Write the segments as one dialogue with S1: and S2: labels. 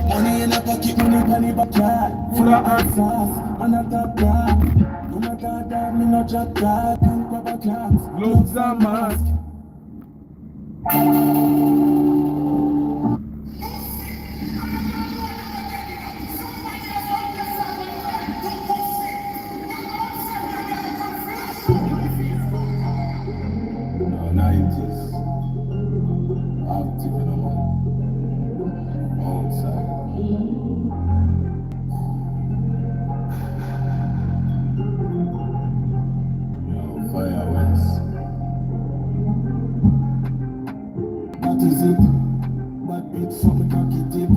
S1: Money in a pocket, money back yard. Full of hot sauce, and a top class. Oh my God, that me no drop class. And rubber class, gloves and mask. No, 90s. Active in a month. Outside. Fireworks. That is it. Bad beats from the cocky tip.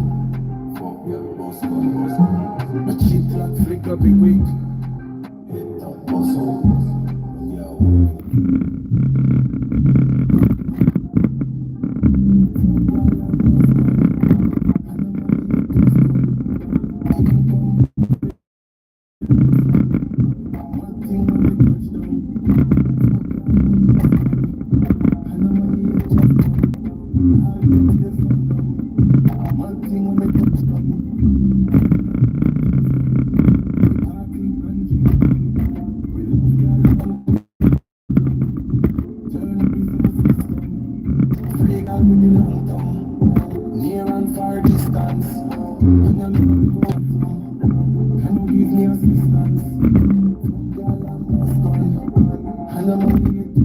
S1: Fuck yeah, boss gun. The cheap clock flick up a week. Hit that boss out. Near and far distance, and I'm can you give me assistance? Girl, I'm lost gone, and I'm only here to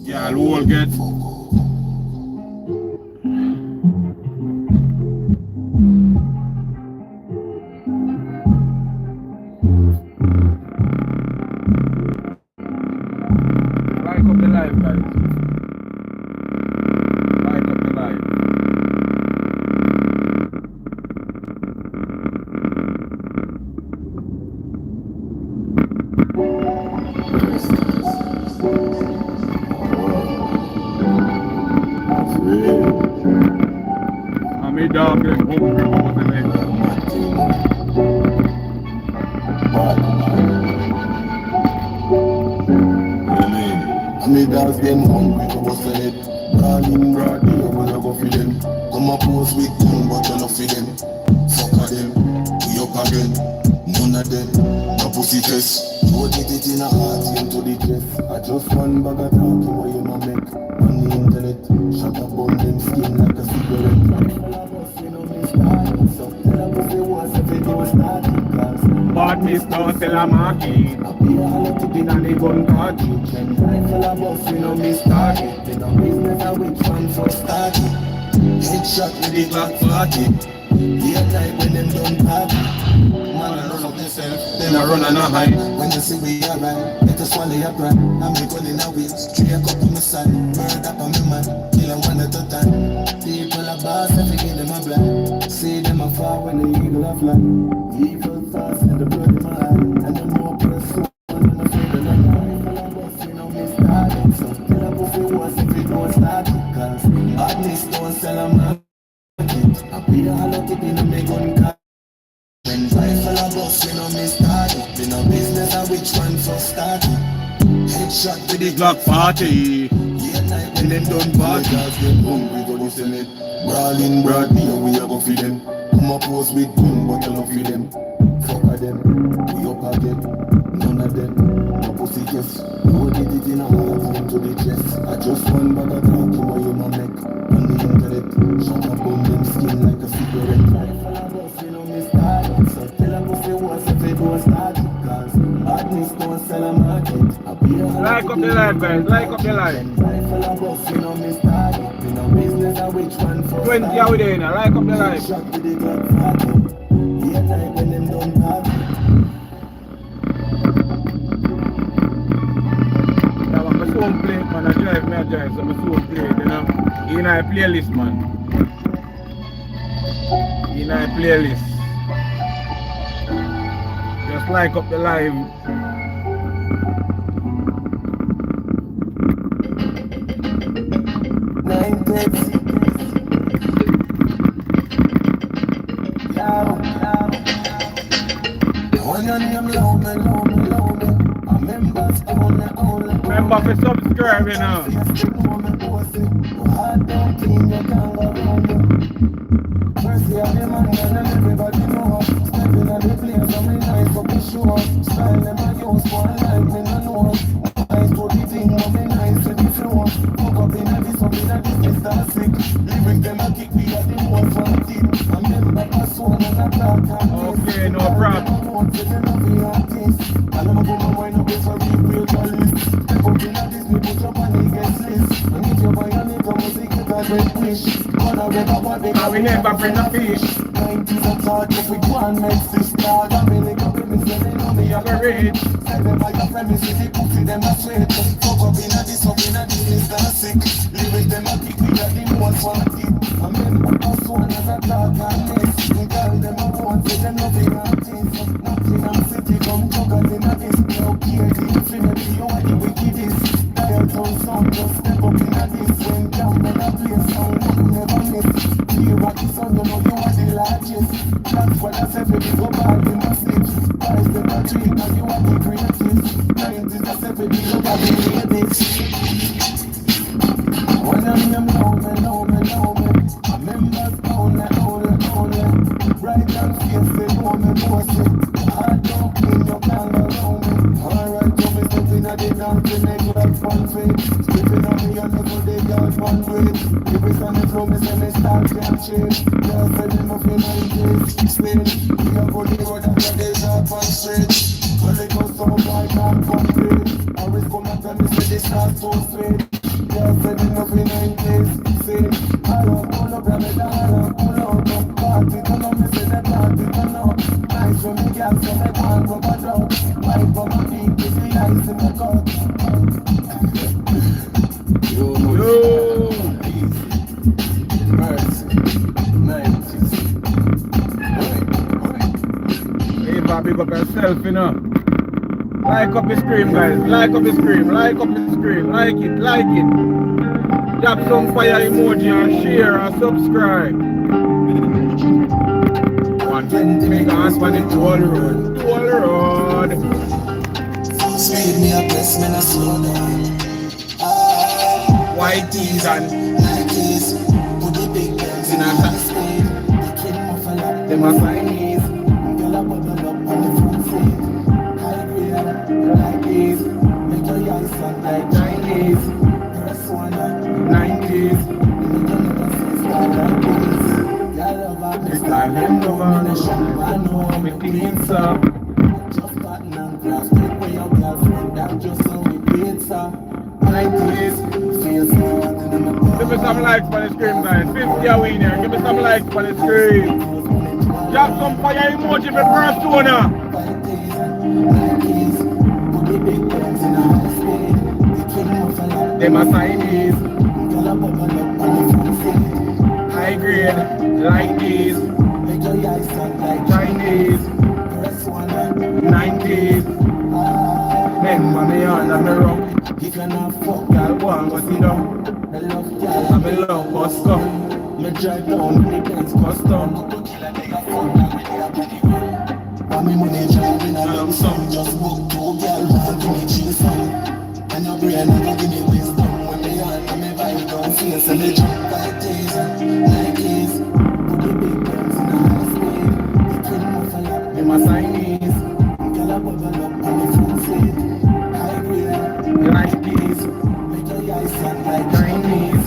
S1: yeah, I'll all get like up the live, guys. Like up the live. I'm a dog that hungry for the next. I'm a dog them hungry for what's in it. Darling, broad day, when I go for them. Come up post with tongue, but you're not for them. Fuck them, we up again. None of them, no pussy chest. Go get it in a heart, into the chest. I just one bag of talking what you ma make. On the internet, shut up on them skin like a cigarette. Bad
S2: miss don't sell a market. We all up in a the gun cartridge. Them rifle a bus, we no miss target. We no business a which one first started. Headshot with the Glock 40. Late night when them done party. Man a run up themself, then a run and a hide. When you see we alright, let us swallow your pride. I'm a gun in a wheels, straight up on my side. Murder up on me man, kill them one at a time. People a boss, every give them a black. See them a fall when the eagle a fly. Evil thoughts and the blood in my eye. And the more person, and the fear of the night. Rifle a bus, we no miss target. So tell them if we was, if we don't start it. Cause badness don't sell a market. I be a hollow tip in the gun car. When rifle a bus, we no miss target. We no business a which one first started. Headshot with the Glock 40. Late night when them done party. Cause them hungry go listen it. Brawling broad day, we a go feed them. Come up post with gun, but I no feed them. Fuck a them, we up again. None of them, no pussy kiss. No did it in a heart, into the chest. I just one bag of talk, you know you my neck. On the internet, shut up on them skin like a cigarette. Rifle a bus, we no miss target. So tell them if you was, if they don't start it. Cause badness don't sell a market.
S3: Like up the live, guys, like up the live.
S2: Rifle a bus, we no miss target. We no business a which one first
S3: 20 hours there now, like up the live.
S2: Shot with the Glock 40. Late night when them done party.
S3: My phone play, man, I drive, so my phone play, you know. In a playlist, man. In a playlist. Just like up the live. Remember to subscribe, you know. Okay, no problem. I will never bring a fish.
S2: 90s a thought if we go and make this start. I'm really got me say they know me a go rich. Say them by your premises, they pussy them a sweat. Fuck up in a this, Mr. Sick. Live with them a kick, we got the most want it. I remember us one as a thought and next. We tell them a want, say them nothing artist. Nottingham City, come chuckers in a this. Okay, the infinity, you are the wickedest. Dial tone sound, just step up in a this. When down in a place, sound, nothing never miss. You rock the sun, you know you are the largest. That's what I said, baby, go back in my sleep. Price them a treat, and you are the greatest. 90s, I said, baby, go back in the ladies. When I'm young, know me. I members only. Right and face, they know me, I don't clean your can around me. Alright, so me stepping at the dance, they make like fun fit. Skipping on me, and never they got fun with. If it's on the floor, me say me start can't change. Just tell them up in 90s, spin. We are going to road and they sharp and straight. Well, it goes so bright and concrete. I always come and tell me say they start so sweet. Just tell them up in 90s, spin. I don't pull up, I don't pull up. Party, come on, me say the party, come on. Nice when me gas, so me can't go back out. Wipe on my feet, with the ice in the cup. Yo. Mercy, 90s.
S3: Hey, big up yourself, you know. Like up the screen, guys. Like up the screen. Like it. Drop some fire emoji and share and subscribe. One big hands on the whole road.
S2: Speed me up, bless me, not slow down.
S3: White tees and
S2: Nikes, put the big guns in a high speed. The kid off a lot, them a Chinese. Girl a bubble up on the front seat. High grade, like these. Make your eyes sound like Chinese. Press one up, 90s. And you never see style like this. Y'all love her, Mr. Them know me, the shop, I know me clean up. 90s.
S3: Give me some likes for the screen, guys. 50 a winner. Give me some likes for the screen. Drop some fire emoji for persona. Them are Chinese. High grade, like these. Chinese. 90s. Remember me on the mirror.
S2: If you're not fuck,
S3: Girl, go and go sit down.
S2: I love y'all.
S3: I'm in love, custom.
S2: Me drive down with the Benz
S3: Custom.
S2: But me money driving a lump sum. Just book 2 girl, want to me chase some. And your brain never give me wisdom. When me on, me vibe down face and me jump like taser, Nikes. Put the big guns in a high speed. The twin muffle up.
S3: Them are Chinese.
S2: Girl a bubble up on the front seat. High grade,
S3: Like these.
S2: make your eyes sound like
S3: Chinese.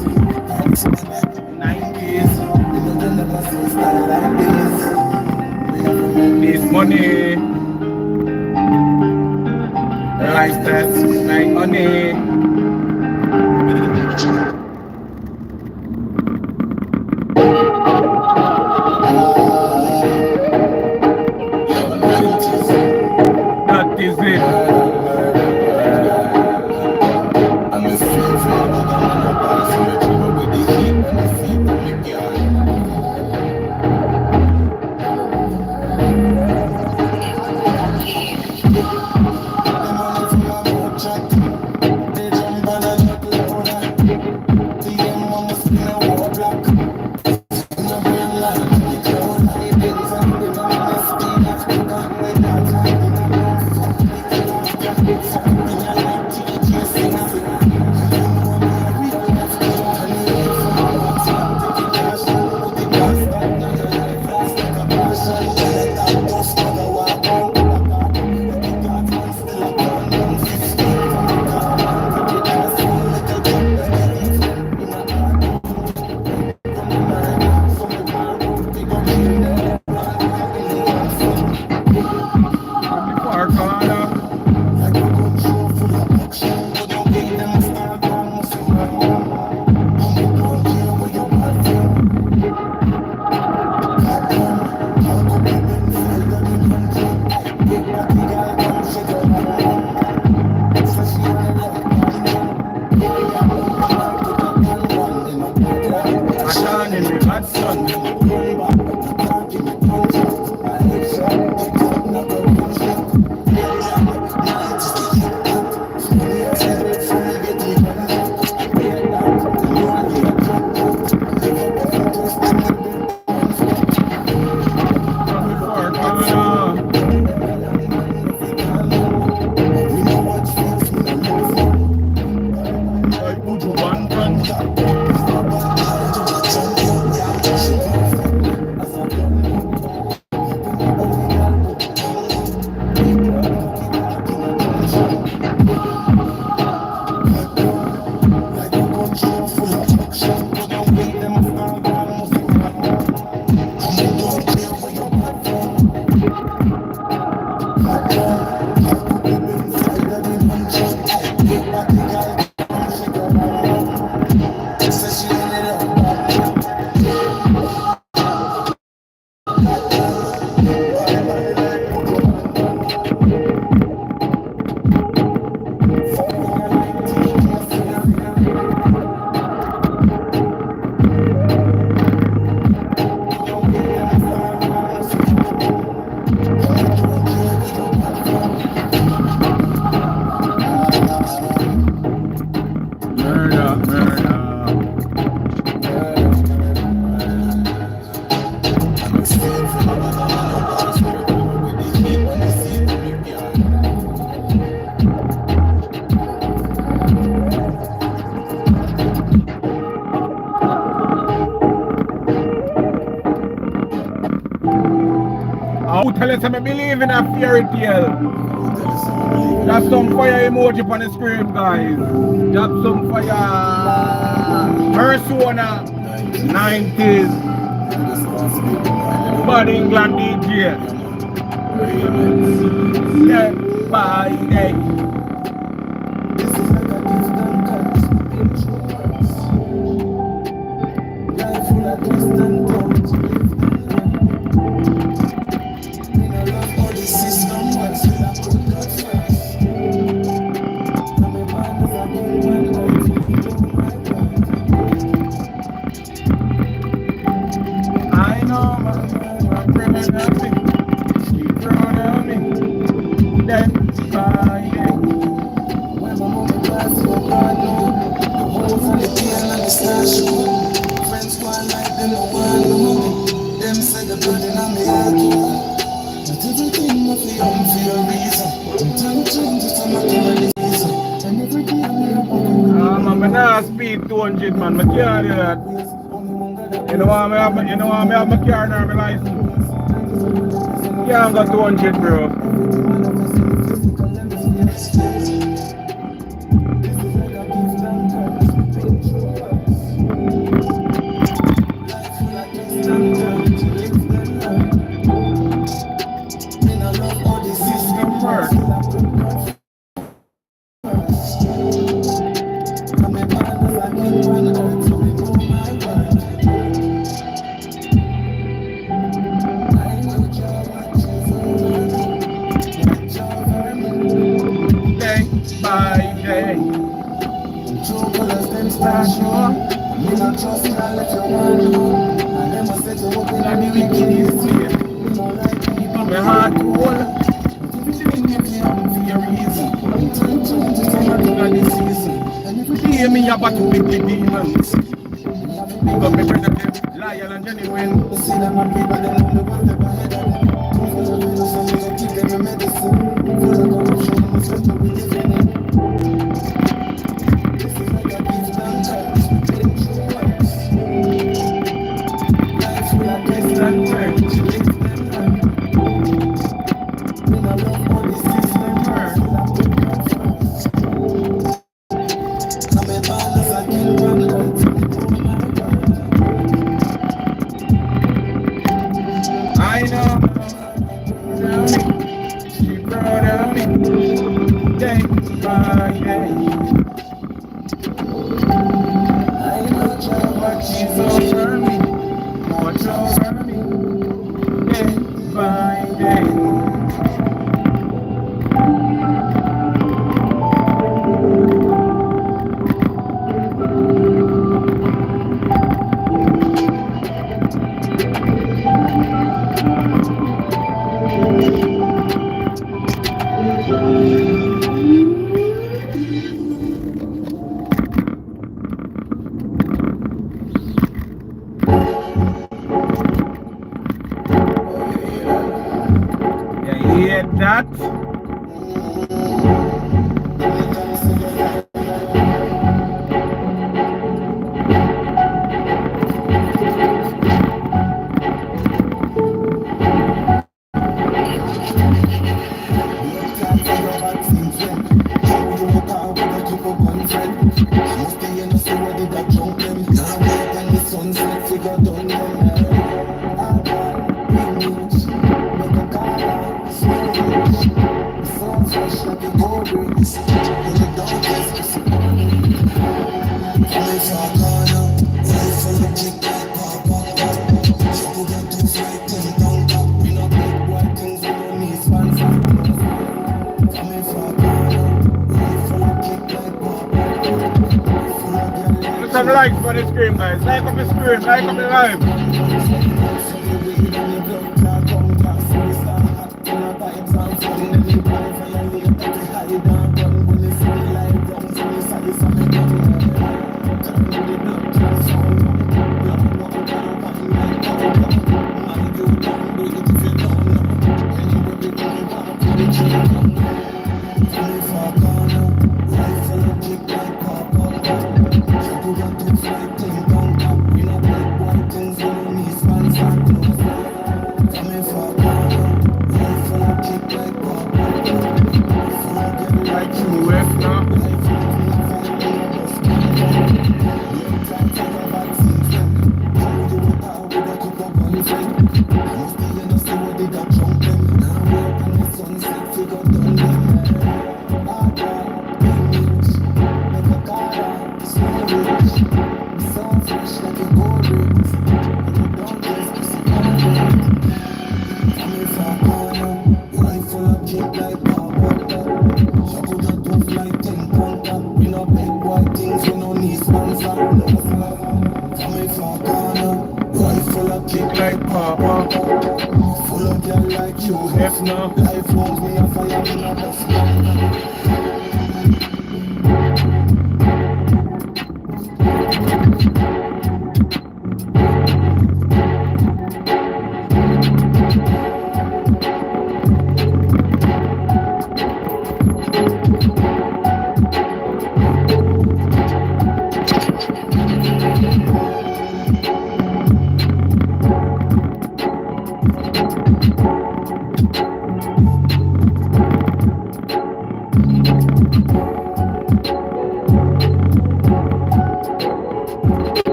S3: 90s.
S2: You don't never see style like this.
S3: This money. Like that, like money. That is it.
S2: I'm a feel for my body, so much over with the heat and the feet of the girl. Them only for my mouth chat. They jump on a look louder. The young mama spin a war block. In a brain like the cloud. I did something on the speed of the gun. They not like in a room. Something I like to just sing.
S3: Who tell us I believe in a fairy tale? Drop some fire emoji on the screen, guys. Drop some fire. Persona 90s. Bad England DJ. Day by day.
S2: This is like a gift and
S1: Life full of twist and turns. Me no love how the system works. Feel I put God first. And me man is a good man.
S3: I know my criminal me. She proud of me. Then by day.
S1: When my mama dies, so God know. The holes and the pain and the stash. Friends go on like them no one know me. Them say the blood in me heart too. Not everything must be on for a reason. I'm trying to change it, I'm not doing this reason. And every day I'm here
S3: Man, I not speed 200, man. I can't do that. You know why I have my car and my license? Can't go 200, bro. Some likes for the screen, guys. Like up the screen, like up the live.
S1: Coming from corner, rifle a kick
S3: Like Papa.
S1: full of girl like you.
S3: If no,
S1: Life wants me a fire in a dust.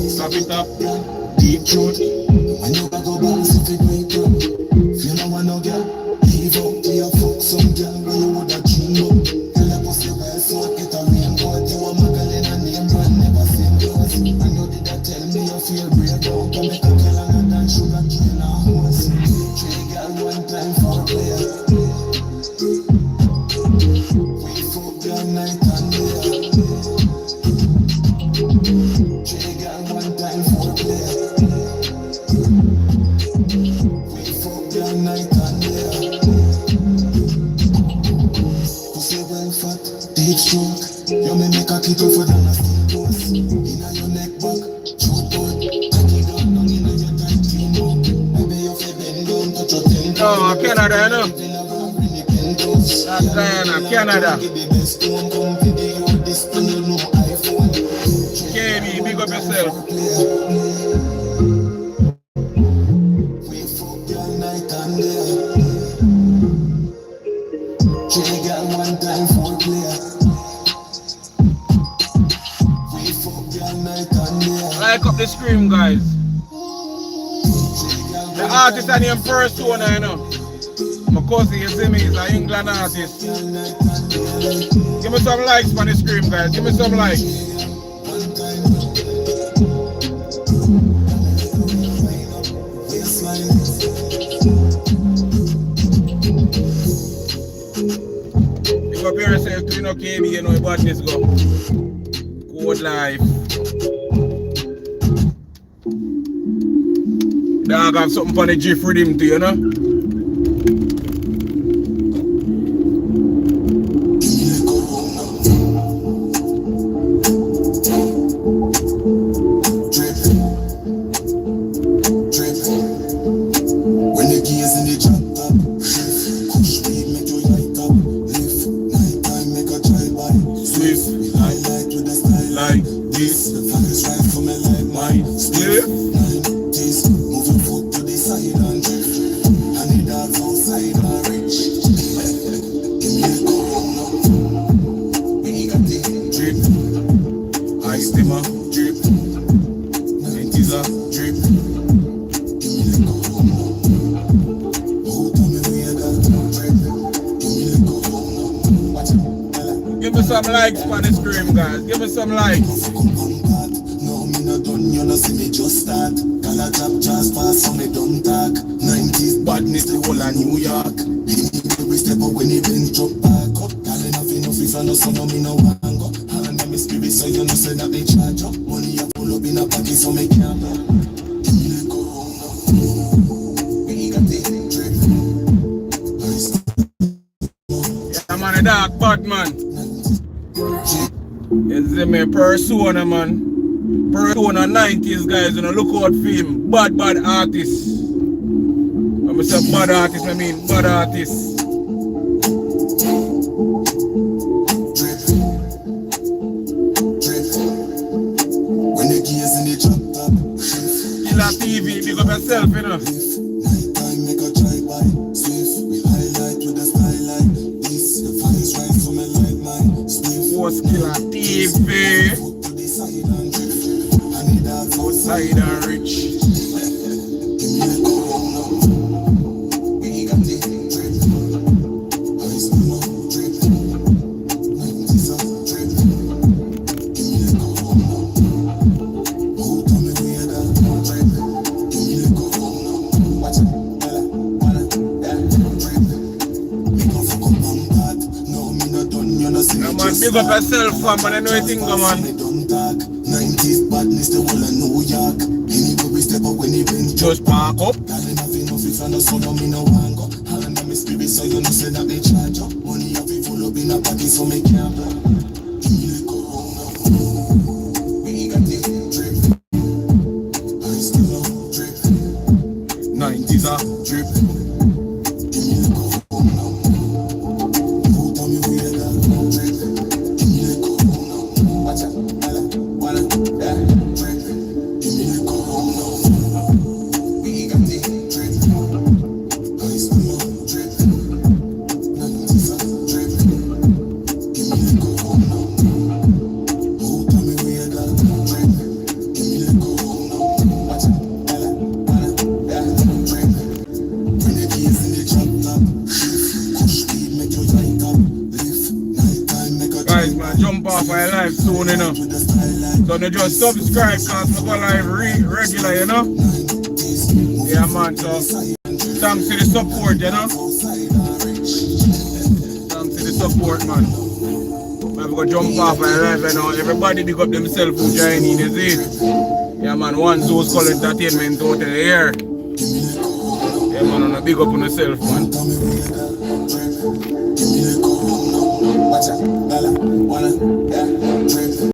S3: stop it up. Deep throat.
S1: When you go bounce if it wake up. If you don't want no girl, leave out till you fuck some girl when you woulda dream up. Girl your pussy well so get a raincoat. You a muggle in a name brand never seen clothes. And you did a tell me you feel brave out. Come make a girl and a sugar cane a horse. Three girl one time for play. We fuck girl night and day. Three girl one time for play. We fuck girl night and day. Pussy well fat, deep stroke. You may make a kittle for than a steel post. Inna your neck back, choke out. Take it down inna your tight clean up. Maybe you feel bend down, touch your ten toes.
S3: Oh, Canada, you know. That's Guyana, Canada. KB, big up yourself.
S1: We fuck all night and day. She got one time for play. We fuck all night and day.
S3: Like up the scream, guys. The artist and him persona, you know. My cousin, you see me, is an England artist. Give me some likes for the scream, guys. Give me some likes. You compare yourself to, you know, KB, you know about this go. Code life. Dog have something for the GIF with him too, you know. Give me some likes for the scream, guys. Give me some likes.
S1: No, me not done, you know, see me just start. Color drop just fast, so me don't talk. 90s badness, the whole of New York. We step up when he been drop back up. Calling off enough if I know so no me no want go. And me spirit, so you know say that they charge up. Money I pull up in a pocket, so me can't go. Give me the corona. We got the drip.
S3: Yeah, man, a dark bad man. You see me, persona, man. Persona 90s, guys, you know, look out for him. Bad artist. When I say bad artist, I mean bad artist. Killer TV, big up yourself. yourself, you know.
S1: Nighttime make a try by swift. We highlight with the skylight. This the fires rise from a light mine.
S3: Zooskull TV.
S1: Foot to the side and drift. I need that
S3: Outside and rich.
S1: give me the corona. We got it drip. I still no drip. 90s a drip. Give me the corona. Who tell me we had that drip? Give me the corona. Watch it, walla, drip. Me gon' fuck up on that. No, me not done. You know see
S3: Yeah,
S1: me
S3: man,
S1: just
S3: big up yourself, fam, and I know you think, man.
S1: me done talk. 90s badness, the whole of New York. Anywhere we step up when he been
S3: Just park up.
S1: darling, have enough if I no solo, me no want go. All under me spirit, so you know say that they charge up. Money have it full up in a pocket, so me can't blow. Give me the corona. We got it drip. I still no drip.
S3: 90s,
S1: Drip. Give me the corona. Who tell me we had that drip? Give me the corona. Watch out, walla, drip. Give me the corona. We got it drip. I still no drip. 90s drip. Give me the corona. Who tell me we had that drip? Give me the corona. Watch out, walla, drip. When the keys in the drop top, shift, push speed, make your light up, lift, nighttime, make a
S3: guys, man, jump off my live soon, you know.
S1: with the skylight.
S3: So you just subscribe, cause I go live regular, you know. Yeah, man, so thanks for the support, you know. Thanks for the support, man. I'm gonna jump off my live, you know. Everybody big up themselves who join in, you see. Yeah, man, one Zooskull Entertainment out here. Yeah, man, on a big up on yourself, man.
S1: Tell me where you got drip. Give me the